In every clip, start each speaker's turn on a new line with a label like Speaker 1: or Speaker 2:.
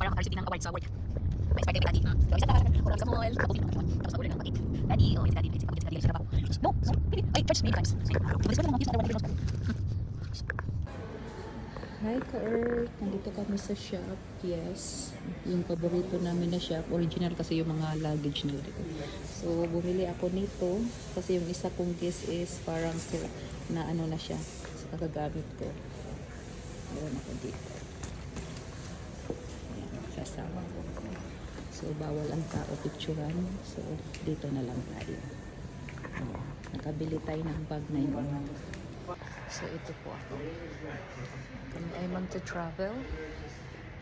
Speaker 1: parang recipient ng award sa work. May inspired kay Daddy. Kaya isa tayo, wala sa mall, kapag tapos mag-ulit ng patik. Daddy, oh, it's Daddy, it's Daddy, it's Daddy, no, ay, church many times. Bulis ko lang mga kiss, Hi ka-Earth! Nandito kami sa shop. Yes. Yung paborito namin na shop. Original kasi yung mga luggage nila dito. So, bumili ako nito. Kasi yung isa kong guess is parang na ano na siya. Sa kagagamit ko. Meron ako dito. Ayan, sasama ko. So, bawal ang tao picturean. So, dito na lang tayo. Nakabili tayo ng bag na yun. So, ito po ako. Kami ay magta-travel.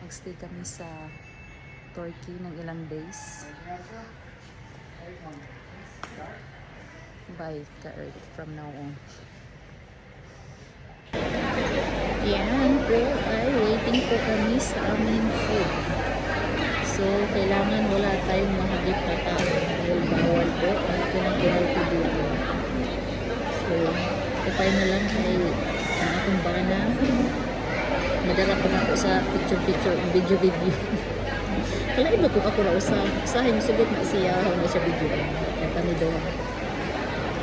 Speaker 1: Mag-stay kami sa Turkey ng ilang days. Bye, ka-Earth, from now on. Yan po ay waiting po kami sa aming food. So, kailangan wala tayong mahagip na tao. Dahil bawal po. Ito ng penalty dito. So, kapay na lang ay ang akong bana. Madala ko na ako sa picture, video. Kalain ba kung ako na usahin, sugot na siya, na siya video. Kaya kami doon.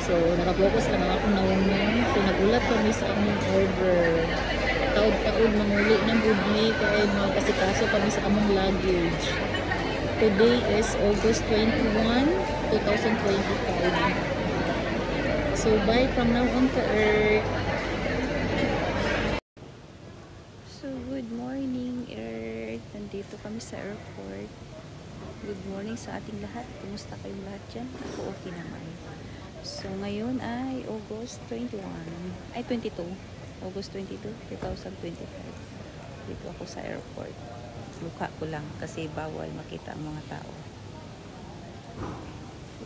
Speaker 1: So, nakapokus lang ako na una. So, nagulat kami sa among order. Taod-taod manguli ng budni kaya magkasikaso kami sa among luggage. Today is August 21, 2025. So, bye from now on to Earth. So, good morning, Earth. Nandito kami sa airport. Good morning sa ating lahat. Kumusta kayong lahat dyan? Ako okay naman. So, ngayon ay August 21. Ay, 22. August 22, 2025. Dito ako sa airport. Luka ko lang kasi bawal makita ang mga tao.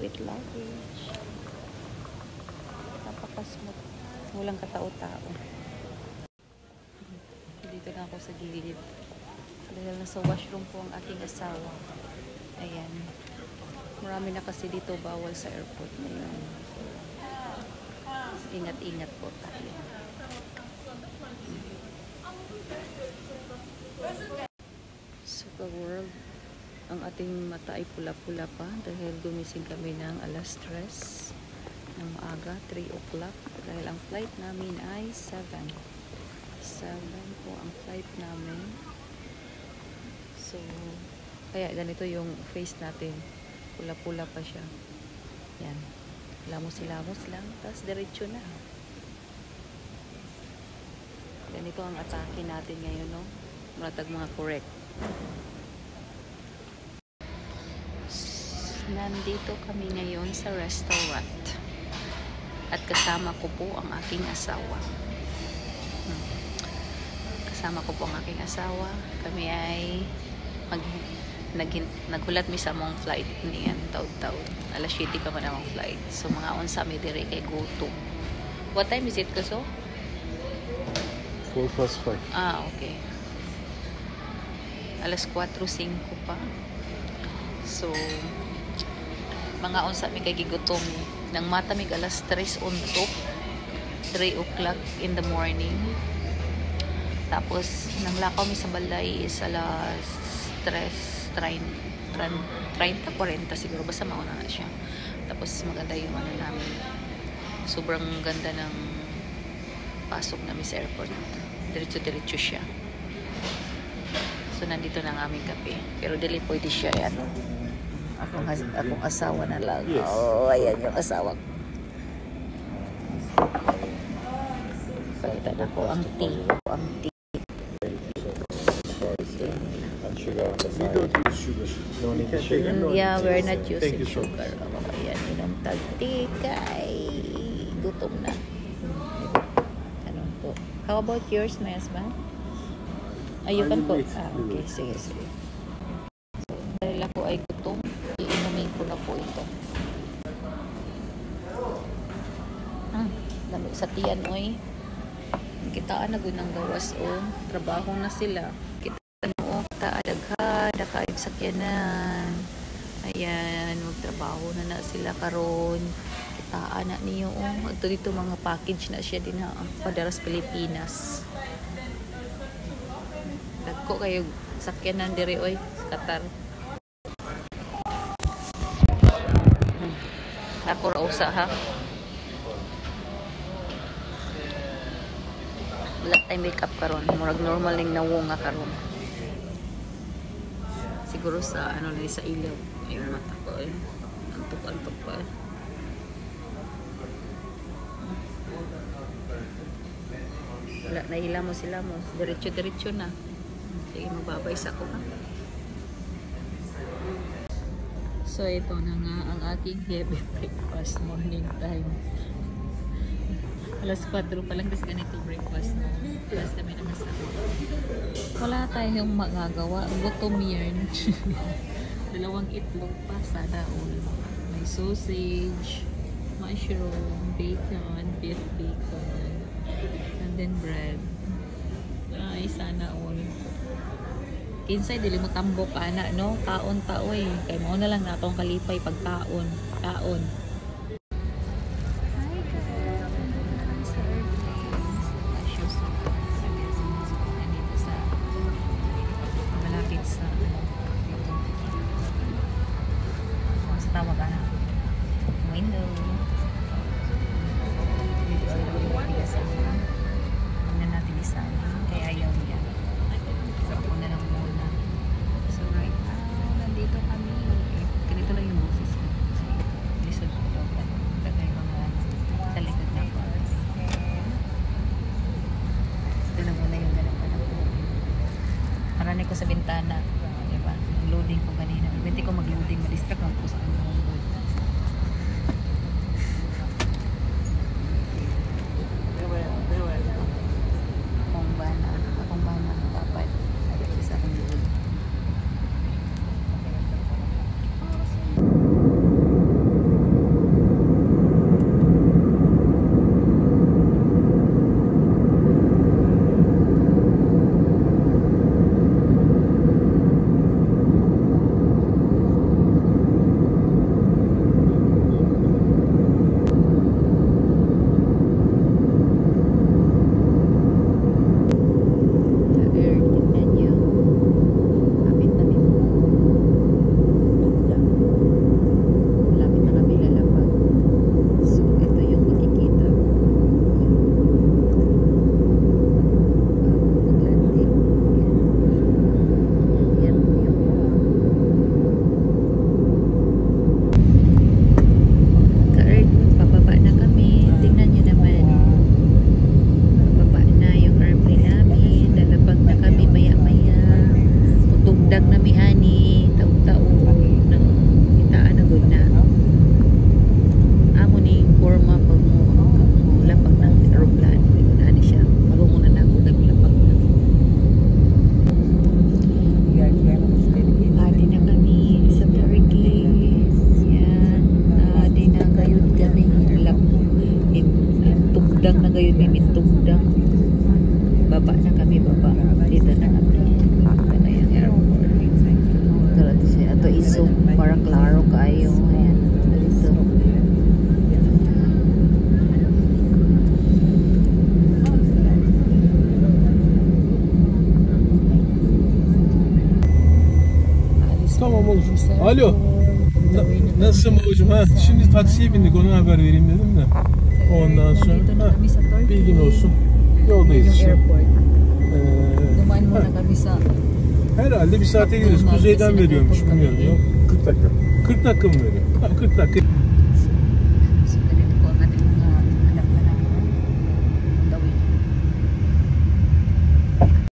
Speaker 1: With luggage. Napakasmooth. Walang katao-tao. Dito na ako sa gilid. Dahil nasa washroom po ang aking asawa. Ayan. Marami na kasi dito bawal sa airport ngayon. Ingat-ingat po tayo. So the world, ang ating mata ay pula-pula pa dahil gumising kami ng alas 3 ng maaga, 3 o'clock. Dahil ang flight namin ay 7 po ang flight namin. So, kaya ganito yung face natin. Pula-pula pa siya. Yan. Lamos-lamos lang. Tapos diretso na. Ganito ang atake natin ngayon, no? Maratag mga correct. Nandito kami ngayon sa restaurant. At kasama ko po ang aking asawa. Kasama ko po ang aking asawa. Kami ay naghulat mi sa mong flight niyan taud-taud. Alas 7 ka man ang flight. So mga on sa mi dire kay go to. What time is it kaso?
Speaker 2: 4:05.
Speaker 1: Ah, okay. Alas 4:05 pa. So mga on sa mi kay gigutom. Nang mata mi alas 3 untok. 3 o'clock in the morning. Tapos nang lakaw mi sa balay is alas 30-40 siguro, basta mauna na siya. Tapos maganda yung ano namin, sobrang ganda ng pasok namin sa airport, diretso siya. So nandito na ang aming kape, pero dili pwede siya yan. Akong asawa na lang.
Speaker 2: Yes.
Speaker 1: Oh, ayan yung asawa ko. Palitan ako ang tea.
Speaker 2: We don't use sugar. No need sugar.
Speaker 1: Yeah, we're not
Speaker 2: Thank
Speaker 1: using
Speaker 2: you so
Speaker 1: sugar. Ayan, inom tagtikay. Gutom na. Ano po? How about yours, my husband? Ayukan po. Ah, okay. Sige. So, dahil ako ay gutom, iinumin ko na po ito. Dami sa tiyan, oy. Kitaan na gunang gawas, o. Trabaho na sila. Dakaib sakyanan. Ayan, magtrabaho na sila karon. Kitaan na niyo. Ito dito mga package na siya din ha. Padaras Pilipinas. Dako kayo sakyanan diri oy sa Qatar. Ako ra usa ha. Wala tay makeup karon, murag normal ning nawonga karon. Siguro sa ano na sa ilaw ay mata ko eh. Antok pa. Wala na hilamos sila mo. Diretso na. Sige, magbabay sa ako ha. So ito na nga ang aking heavy breakfast morning time. Alas 4 pa lang kasi ganito breakfast na. Plus kami na masama. Wala tayong magagawa. Gutom yarn. 2 itlog pa. Sana all. May sausage, mushroom, bacon, beef bacon, and then bread. Ay, sana all. Kinsay, dili mo tambok ana, no? Kaon pa, oy. Kaya mo na lang natong kalipay pagkaon. Kaon. Tawag ka na. Window. Dito ay bigasan. Tingnan natin isa. Kaya ayaw niya. So, ako na lang muna. So, right now, nandito kami. Ganito lang yung boses ko. Lisod ko ito. Tagay mga sa likod na ko. Ito na muna yung ganun pa na po. Marami ko sa bintana. Diba? Loading ko kanina. Hindi ko mag-loading. Ma-distract lang po sa ano. Baba na kami, baba. Dito na kami. Ito na yung airport. Ito iso. Para klaro kayo. Ayan. Dito.
Speaker 2: Tamam olsun. Alo. Nasılsın babacığım? Ha, şimdi taksiye bindik, ona haber vereyim dedim de. Ondan sonra bilgin olsun. Yoldayız işte.
Speaker 1: Duman muna kami sa...
Speaker 2: Herhalde bir saate gideriz. Kuzeyden veriyormuş. Bilmiyorum. Yok. 40 dakika. 40 dakika mı veriyor? Ha, 40 dakika.